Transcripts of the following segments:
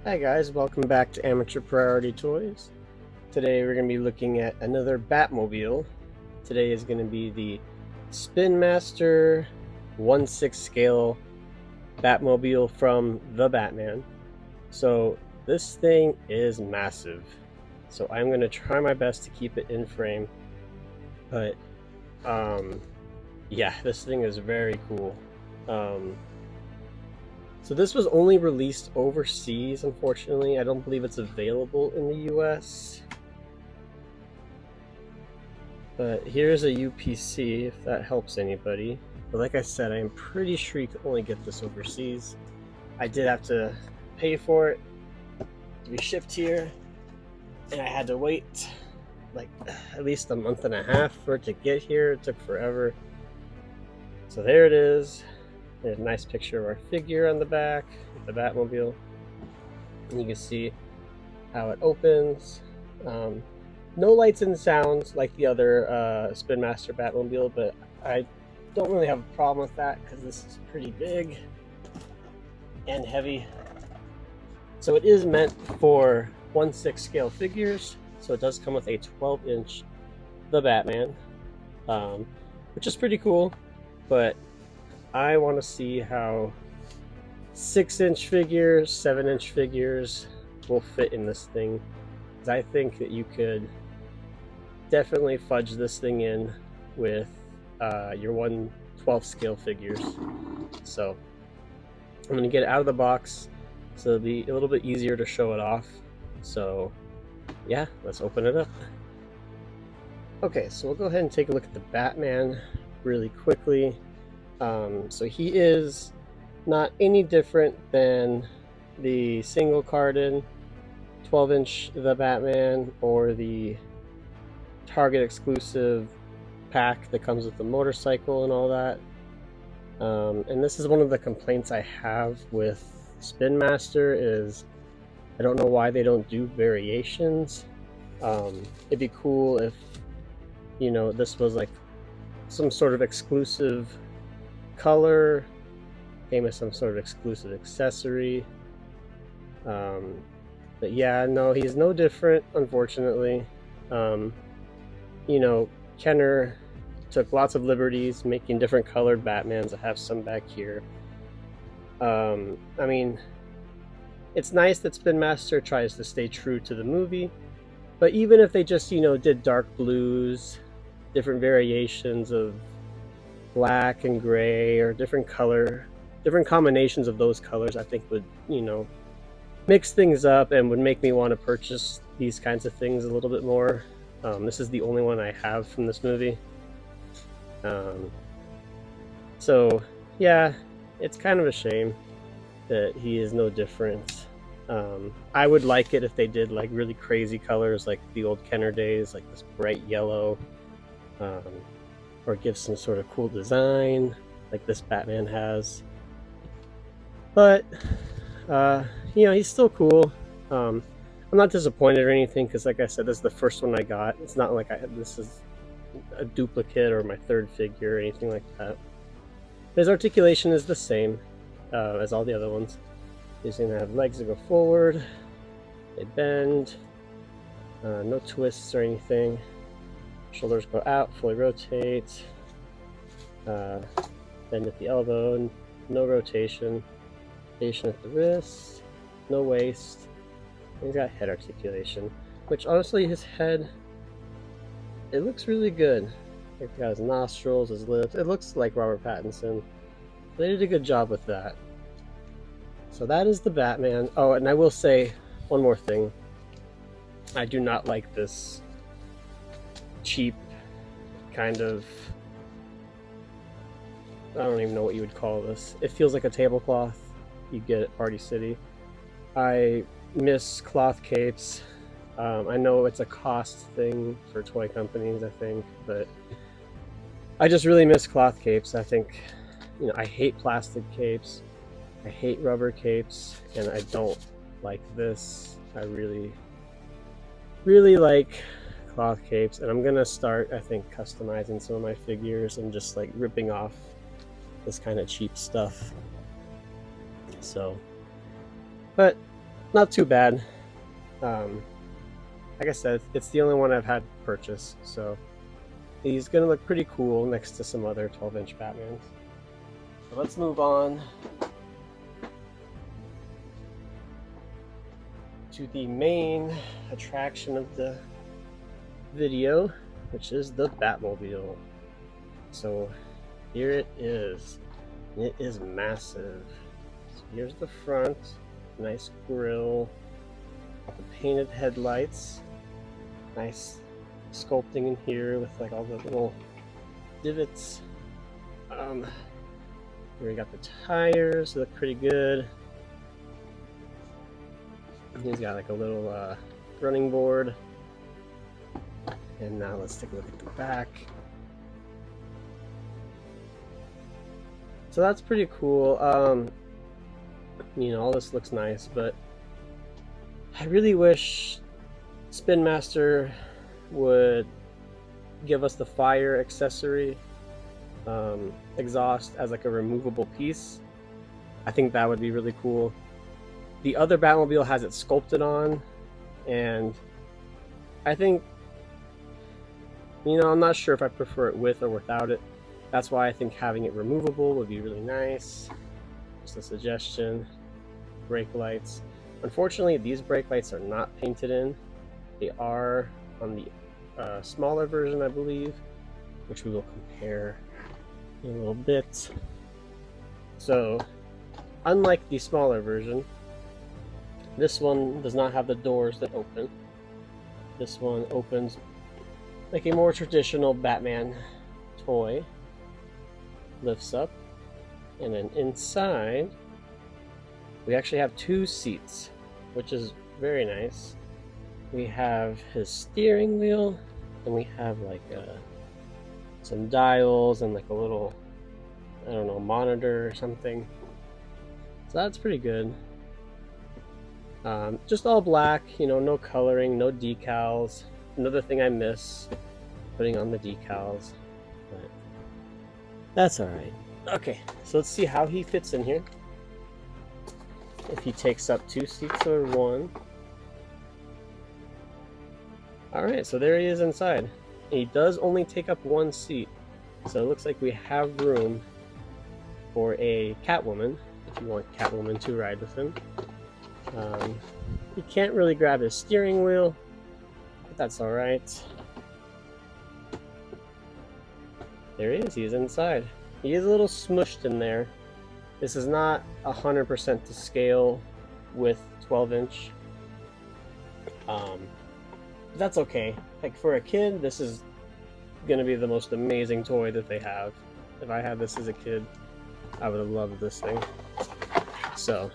Hi guys, welcome back to Amateur Priority Toys. Today we're going to be looking at another Batmobile. Today is going to be the Spinmaster 1/6 scale Batmobile from the Batman. So this thing is massive. So I'm going to try my best to keep it in frame. But yeah, this thing is very cool. So this was only released overseas, unfortunately. I don't believe it's available in the US. But here's a UPC, if that helps anybody. But like I said, I am pretty sure you can only get this overseas. I did have to pay for it to be shipped here, and I had to wait like at least a month and a half for it to get here. It took forever. So there it is. There's a nice picture of our figure on the back, the Batmobile. And you can see how it opens. No lights and sounds like the other Spinmaster Batmobile, but I don't really have a problem with that because this is pretty big and heavy. So it is meant for 1/6 scale figures. So it does come with a 12-inch The Batman, which is pretty cool, but I want to see how 6-inch figures, 7-inch figures will fit in this thing. Because I think that you could definitely fudge this thing in with your 1/12 scale figures. So I'm going to get it out of the box so it'll be a little bit easier to show it off. So yeah, let's open it up. Okay, so we'll go ahead and take a look at the Batman really quickly. So he is not any different than the single carded 12-inch The Batman or the Target exclusive pack that comes with the motorcycle and all that. And this is one of the complaints I have with Spinmaster is I don't know why they don't do variations. It'd be cool if, you know, this was like some sort of exclusive color, came with some sort of exclusive accessory. But yeah, no, he's no different, unfortunately. You know, Kenner took lots of liberties making different colored Batmans. I have some back here. I mean, it's nice that Spinmaster tries to stay true to the movie, but even if they just, you know, did dark blues, different variations of black and gray, or different combinations of those colors, I think would, you know, mix things up and would make me want to purchase these kinds of things a little bit more. This is the only one I have from this movie. So yeah, it's kind of a shame that he is no different. I would like it if they did like really crazy colors like the old Kenner days, like this bright yellow, or give some sort of cool design like this Batman has. But you know, he's still cool. I'm not disappointed or anything because, like I said, this is the first one I got. It's not like this is a duplicate or my third figure or anything like that. His articulation is the same as all the other ones. He's gonna have legs that go forward, they bend, no twists or anything. Shoulders go out, fully rotate, bend at the elbow, no rotation, rotation at the wrist, no waist. He's got head articulation, which honestly his head, it looks really good. He's got his nostrils, his lips, it looks like Robert Pattinson. They did a good job with that. So that is the Batman. Oh, and I will say one more thing. I do not like this cheap kind of, I don't even know what you would call this. It feels like a tablecloth you get at Party City. I miss cloth capes. I know it's a cost thing for toy companies, I think, but I just really miss cloth capes. I think, you know, I hate plastic capes. I hate rubber capes, and I don't like this. I really, really like cloth capes, and I'm gonna start, I think, customizing some of my figures and just like ripping off this kind of cheap stuff. So, but not too bad. Like I said, it's the only one I've had to purchase, so he's gonna look pretty cool next to some other 12-inch Batmans. So let's move on to the main attraction of the video, which is the Batmobile. So here it is. It is massive. So here's the front, nice grille, got the painted headlights, nice sculpting in here with like all the little divots. Here we got the tires, they look pretty good. He's got like a little running board. And now let's take a look at the back. So that's pretty cool. You know, all this looks nice, but I really wish Spinmaster would give us the fire accessory exhaust as like a removable piece. I think that would be really cool. The other Batmobile has it sculpted on, and I think, you know, I'm not sure if I prefer it with or without it. That's why I think having it removable would be really nice. Just a suggestion. Brake lights. Unfortunately, these brake lights are not painted in. They are on the smaller version, I believe, which we will compare in a little bit. So, unlike the smaller version, this one does not have the doors that open. This one opens like a more traditional Batman toy. Lifts up, and then inside we actually have 2 seats, which is very nice. We have his steering wheel, and we have like some dials and like a little, I don't know, monitor or something. So that's pretty good. Just all black, you know, no coloring, no decals. Another thing I miss, putting on the decals, but that's alright. Okay, so let's see how he fits in here. If he takes up 2 seats or 1. Alright, so there he is inside. He does only take up 1 seat, so it looks like we have room for a Catwoman, if you want Catwoman to ride with him. He can't really grab his steering wheel, but that's alright. There he is, he's inside. He is a little smushed in there. This is not 100% to scale with 12-inch. That's okay. Like, for a kid, this is gonna be the most amazing toy that they have. If I had this as a kid, I would have loved this thing. So,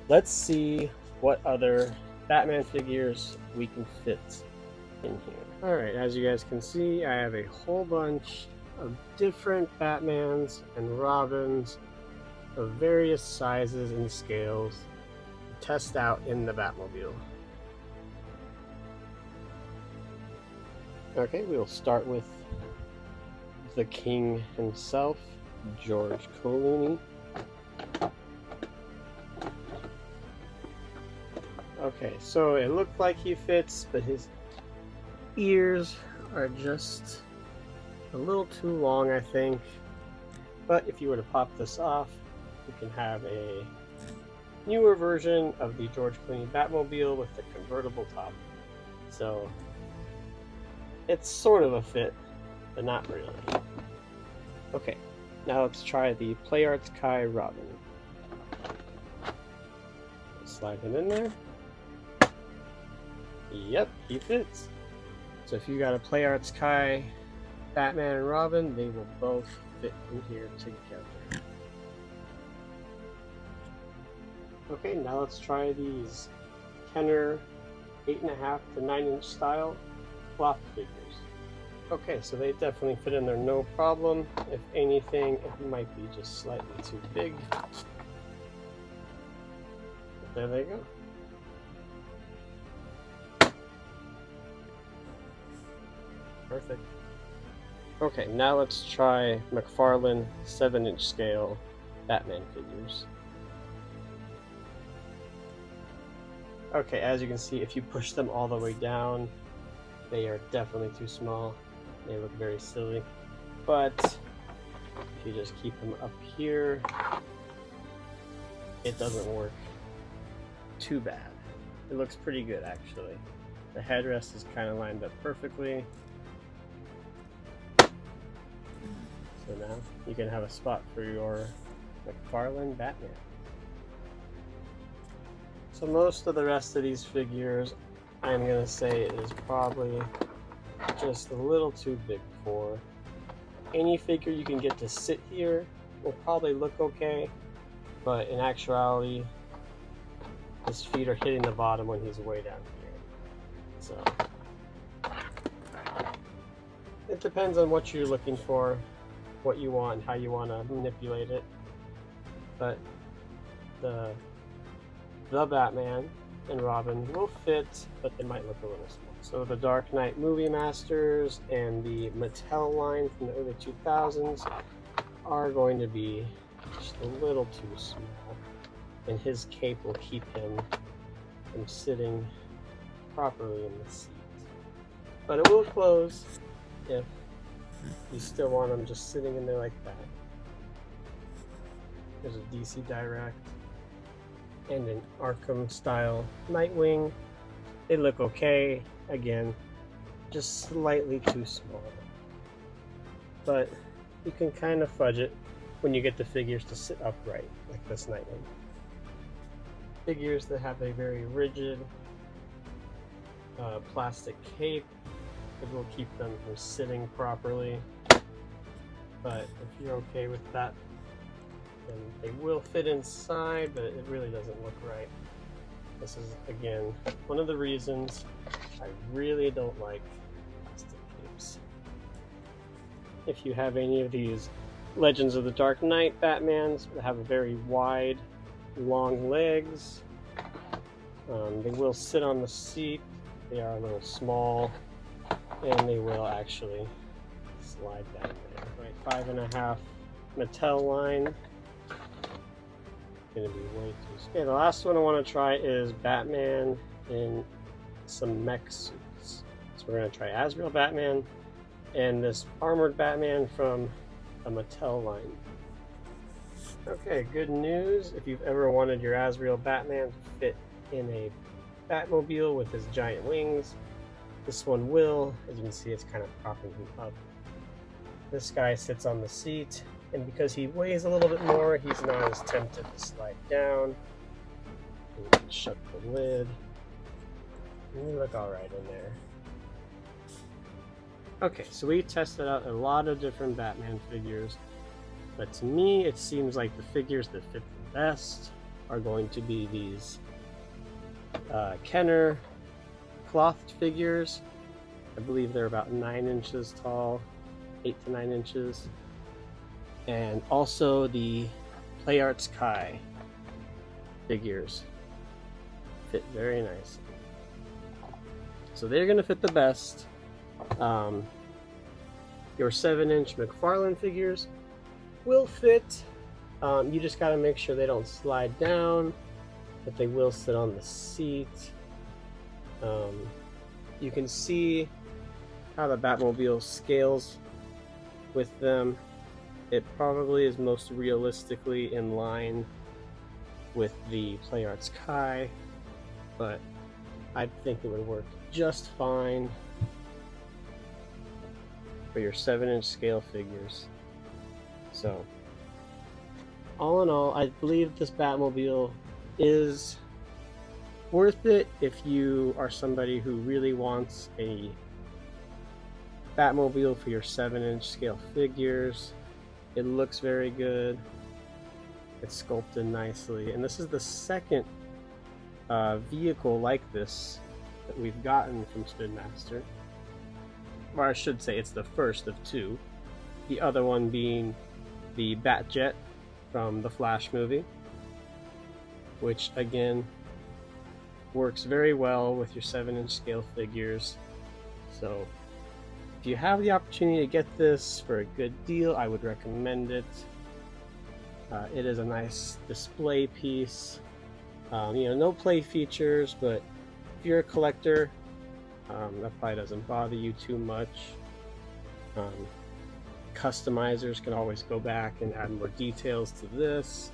let's see what other Batman figures we can fit in here. Alright, as you guys can see, I have a whole bunch of different Batmans and Robins of various sizes and scales to test out in the Batmobile. Okay, we'll start with the King himself, George Clooney. Okay, so it looked like he fits, but his ears are just a little too long, I think. But if you were to pop this off, you can have a newer version of the George Clooney Batmobile with the convertible top. So it's sort of a fit, but not really. Okay, now let's try the PlayArts Kai Robin. Slide him in there. Yep, he fits. So if you got a PlayArts Kai Batman and Robin, they will both fit in here together. Okay, now let's try these Kenner 8.5 to 9-inch style cloth figures. Okay, so they definitely fit in there no problem. If anything, it might be just slightly too big. But there they go. Perfect. Okay, now let's try McFarlane 7-inch scale Batman figures. Okay, as you can see, if you push them all the way down, they are definitely too small. They look very silly. But if you just keep them up here, it doesn't work too bad. It looks pretty good, actually. The headrest is kind of lined up perfectly. So now you can have a spot for your McFarlane Batman. So most of the rest of these figures, I'm going to say is probably just a little too big for. Any figure you can get to sit here will probably look okay, but in actuality, his feet are hitting the bottom when he's way down here. So it depends on what you're looking for, what you want, and how you want to manipulate it. But the Batman and Robin will fit, but they might look a little small. So the Dark Knight Movie Masters and the Mattel line from the early 2000s are going to be just a little too small, and his cape will keep him from sitting properly in the seat. But it will close if you still want him just sitting in there like that. There's a DC Direct and an Arkham style Nightwing. They look okay. Again, just slightly too small. But you can kind of fudge it when you get the figures to sit upright, like this Nightwing. Figures that have a very rigid plastic cape, it will keep them from sitting properly. But if you're okay with that, then they will fit inside, but it really doesn't look right. This is, again, one of the reasons I really don't like plastic capes. If you have any of these Legends of the Dark Knight Batmans that have very wide, long legs, they will sit on the seat. They are a little small, and they will actually slide down there. Right, 5.5 Mattel line. Gonna be way too small. Okay, the last one I want to try is Batman in some mech suits. So we're gonna try Azrael Batman and this armored Batman from a Mattel line. Okay, good news. If you've ever wanted your Azrael Batman to fit in a Batmobile with his giant wings, this one will. As you can see, it's kind of propping him up. This guy sits on the seat, and because he weighs a little bit more, he's not as tempted to slide down. You can shut the lid. And you look alright in there. Okay, so we tested out a lot of different Batman figures, but to me it seems like the figures that fit the best are going to be these Kenner clothed figures. I believe they're about 9 inches tall, 8 to 9 inches. And also the Play Arts Kai figures fit very nicely. So they're going to fit the best. Your 7-inch McFarlane figures will fit. You just got to make sure they don't slide down, but they will sit on the seat. You can see how the Batmobile scales with them. It probably is most realistically in line with the Play Arts Kai, but I think it would work just fine for your 7-inch scale figures. So, all in all, I believe this Batmobile is worth it if you are somebody who really wants a Batmobile for your 7-inch scale figures. It looks very good. It's sculpted nicely, and this is the second vehicle like this that we've gotten from Spinmaster. Or I should say it's the first of 2. The other one being the Batjet from the Flash movie, which again works very well with your 7-inch scale figures. So if you have the opportunity to get this for a good deal, I would recommend it. It is a nice display piece. No play features, but if you're a collector, that probably doesn't bother you too much. Customizers can always go back and add more details to this,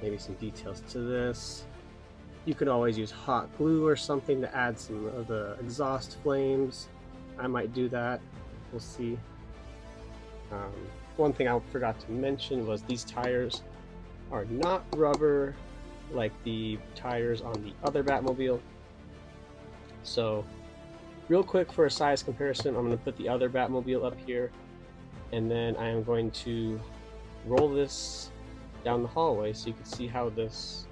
maybe some details to this. You could always use hot glue or something to add some of the exhaust flames. I might do that. We'll see. One thing I forgot to mention was these tires are not rubber like the tires on the other Batmobile. So real quick for a size comparison, I'm going to put the other Batmobile up here, and then I am going to roll this down the hallway so you can see how this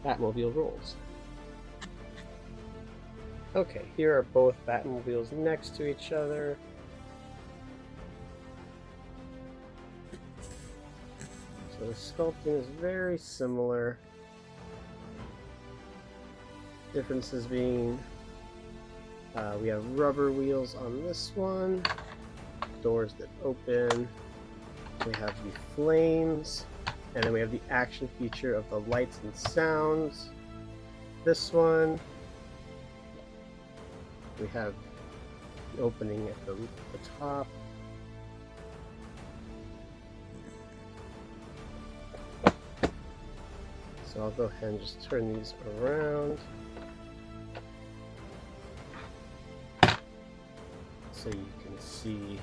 Batmobile rolls. Okay, here are both Batmobiles next to each other. So the sculpting is very similar. Differences being we have rubber wheels on this one, doors that open, we have the flames, and then we have the action feature of the lights and sounds. This one, we have the opening at the top. So I'll go ahead and just turn these around so you can see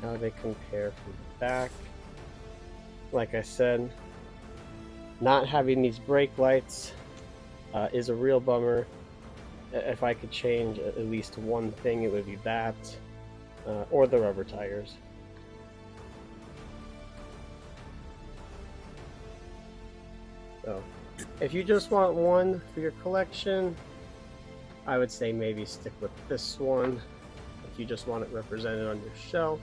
how they compare from the back. Like I said, not having these brake lights is a real bummer. If I could change at least one thing, it would be that or the rubber tires. So if you just want one for your collection, I would say maybe stick with this one if you just want it represented on your shelf.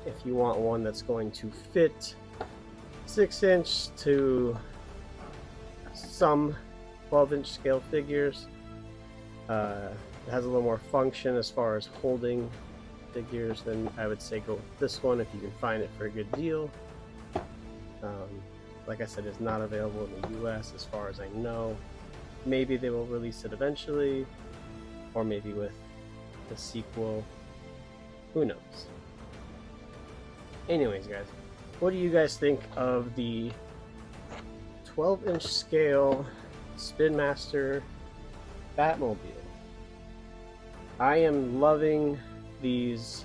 If you want one that's going to fit 6-inch to some 12-inch scale figures, it has a little more function as far as holding figures, then I would say go with this one if you can find it for a good deal. Like I said, it's not available in the US as far as I know. Maybe they will release it eventually, or maybe with the sequel. Who knows? Anyways, guys, what do you guys think of the 12-inch scale Spinmaster Batmobile? I am loving these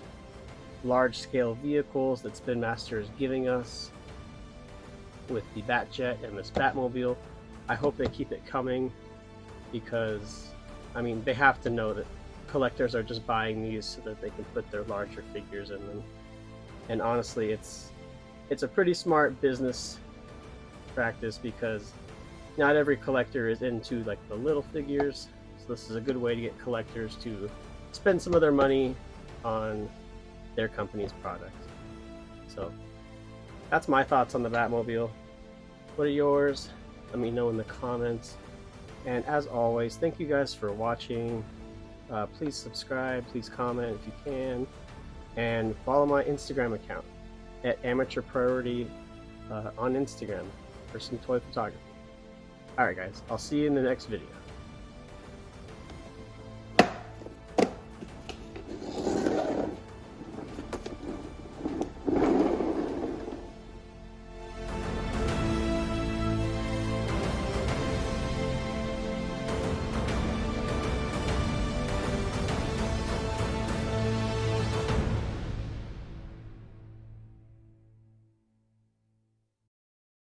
large-scale vehicles that Spinmaster is giving us with the Batjet and this Batmobile. I hope they keep it coming because, I mean, they have to know that collectors are just buying these so that they can put their larger figures in them. And honestly, it's a pretty smart business practice because not every collector is into like the little figures. So this is a good way to get collectors to spend some of their money on their company's product. So that's my thoughts on the Batmobile. What are yours? Let me know in the comments. And as always, thank you guys for watching. Please subscribe, please comment if you can, and follow my Instagram account at Amateur Priority on Instagram for some toy photography. Alright guys, I'll see you in the next video.